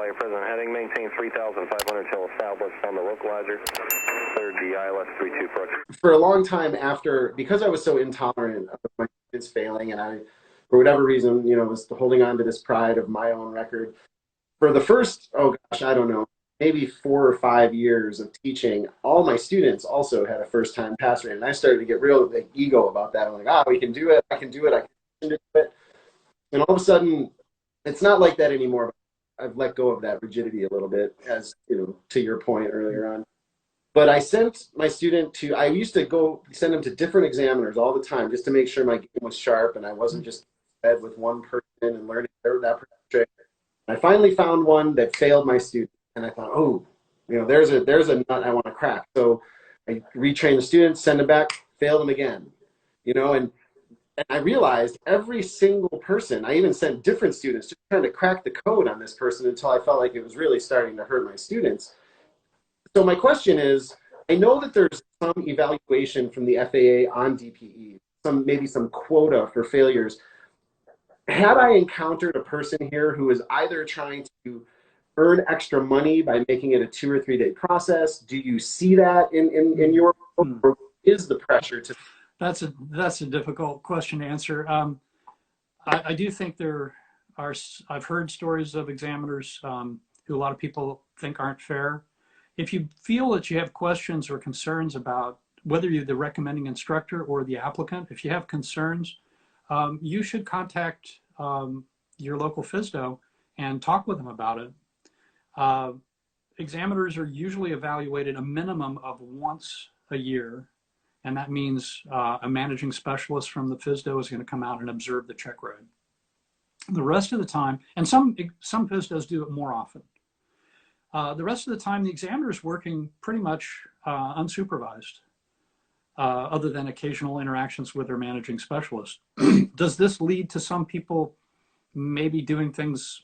your present heading. Maintain 3,500 till established on the localizer. Cleared the ILS 32 approach. For a long time after, because I was so intolerant of my students failing, and I, for whatever reason, was holding on to this pride of my own record. For the first, oh gosh, I don't know, maybe 4 or 5 years of teaching, all my students also had a first-time pass rate, and I started to get real ego about that. I'm like, we can do it, I can do it, I can do it. And all of a sudden, it's not like that anymore. I've let go of that rigidity a little bit, as to your point earlier on. But I sent my student to, I used to go send them to different examiners all the time just to make sure my game was sharp and I wasn't just fed with one person and learning that trick. I finally found one that failed my student, and I thought, there's a nut I want to crack. So I retrained the students, send them back, fail them again, and I realized every single person, I even sent different students just trying to crack the code on this person until I felt like it was really starting to hurt my students. So my question is, I know that there's some evaluation from the FAA on DPE, maybe some quota for failures. Had I encountered a person here who is either trying to earn extra money by making it a 2 or 3 day process, do you see that in your world, or is the pressure to? That's a difficult question to answer. I do think there are, I've heard stories of examiners who a lot of people think aren't fair. If you feel that you have questions or concerns about whether you're the recommending instructor or the applicant, if you have concerns, you should contact your local FSDO and talk with them about it. Examiners are usually evaluated a minimum of once a year, and that means a managing specialist from the FSDO is going to come out and observe the check ride. The rest of the time, and some FSDOs do it more often. The rest of the time, the examiner is working pretty much unsupervised, other than occasional interactions with their managing specialist. Does this lead to some people maybe doing things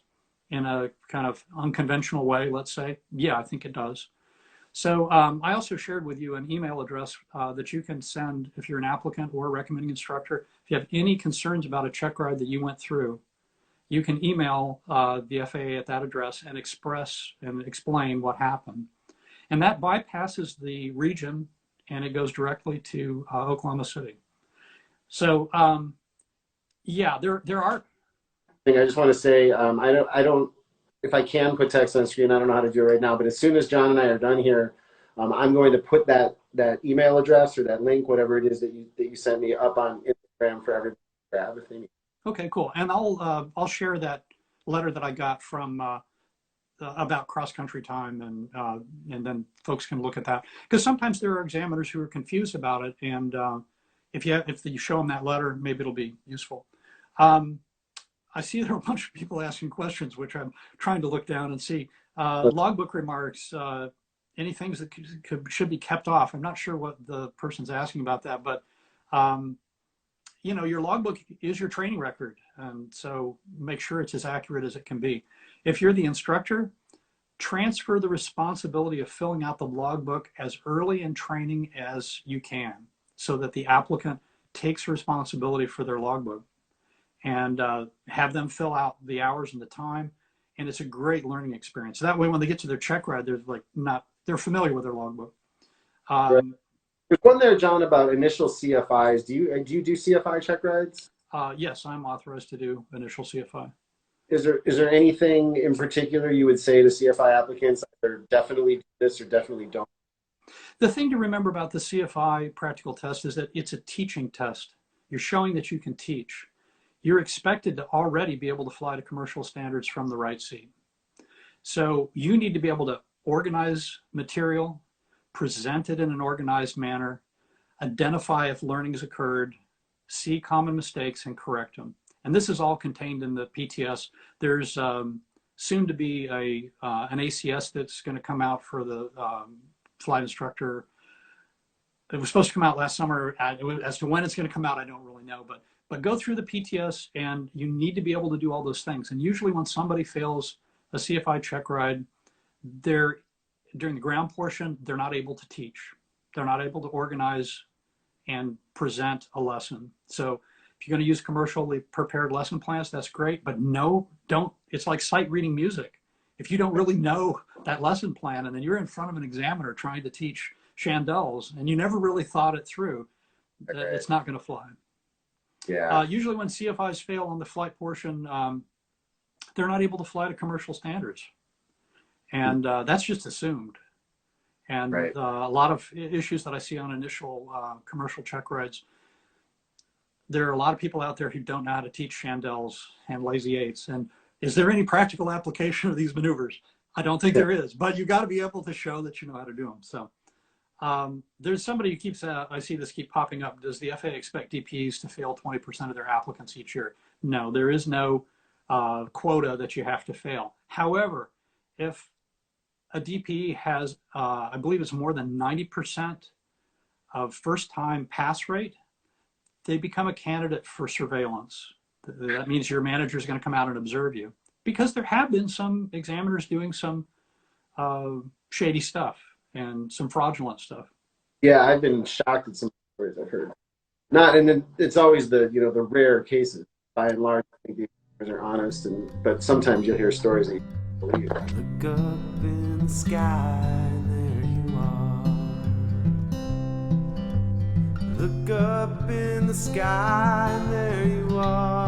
in a kind of unconventional way, let's say? Yeah, I think it does. So I also shared with you an email address that you can send if you're an applicant or a recommending instructor. If you have any concerns about a check ride that you went through, you can email the FAA at that address and express and explain what happened. And that bypasses the region and it goes directly to Oklahoma City. So yeah, there are. I just want to say, I don't, if I can put text on screen, I don't know how to do it right now, but as soon as John and I are done here, I'm going to put that email address or that link, whatever it is that you sent me, up on Instagram for everybody to grab if they need. Okay, cool. And I'll share that letter that I got from about cross-country time, and then folks can look at that, because sometimes there are examiners who are confused about it, and if you show them that letter, maybe it'll be useful. I see there are a bunch of people asking questions, which I'm trying to look down and see. Logbook remarks, any things that should be kept off. I'm not sure what the person's asking about that, but your logbook is your training record, and so make sure it's as accurate as it can be. If you're the instructor, transfer the responsibility of filling out the logbook as early in training as you can, so that the applicant takes responsibility for their logbook, and have them fill out the hours and the time, and it's a great learning experience. That way, when they get to their check ride, they're familiar with their logbook. There's one there, John, about initial CFIs. Do you do CFI check rides? Yes, I'm authorized to do initial CFI. Is there anything in particular you would say to CFI applicants, either definitely do this or definitely don't? The thing to remember about the CFI practical test is that it's a teaching test. You're showing that you can teach. You're expected to already be able to fly to commercial standards from the right seat. So you need to be able to organize material, present it in an organized manner, identify if learning has occurred, see common mistakes and correct them. And this is all contained in the PTS. There's soon to be an ACS that's going to come out for the flight instructor. It was supposed to come out last summer. As to when it's going to come out, I don't really know, but go through the PTS, and you need to be able to do all those things. And usually when somebody fails a CFI check ride, during the ground portion, they're not able to teach. They're not able to organize and present a lesson. So if you're going to use commercially prepared lesson plans, that's great, but no, don't. It's like sight reading music. if you don't really know that lesson plan, and then you're in front of an examiner trying to teach chandelles, and you never really thought it through, it's not going to fly. Yeah. Usually when CFIs fail on the flight portion, they're not able to fly to commercial standards. And that's just assumed. And a lot of issues that I see on initial commercial check rides, there are a lot of people out there who don't know how to teach chandelles and lazy eights. And is there any practical application of these maneuvers? I don't think there is, but you got to be able to show that you know how to do them. So there's somebody who keeps, I see this keep popping up. Does the FAA expect DPEs to fail 20% of their applicants each year? No, there is no quota that you have to fail. However, if a DPE has, I believe it's more than 90% of first-time pass rate, they become a candidate for surveillance. That means your manager is going to come out and observe you, because there have been some examiners doing some shady stuff and some fraudulent stuff. Yeah, I've been shocked at some stories I've heard. Not, and then it's always the the rare cases. By and large, I think the examiners are honest, but sometimes you'll hear stories that you believe. Look up in the sky, there you are. Look up in the sky, there you are.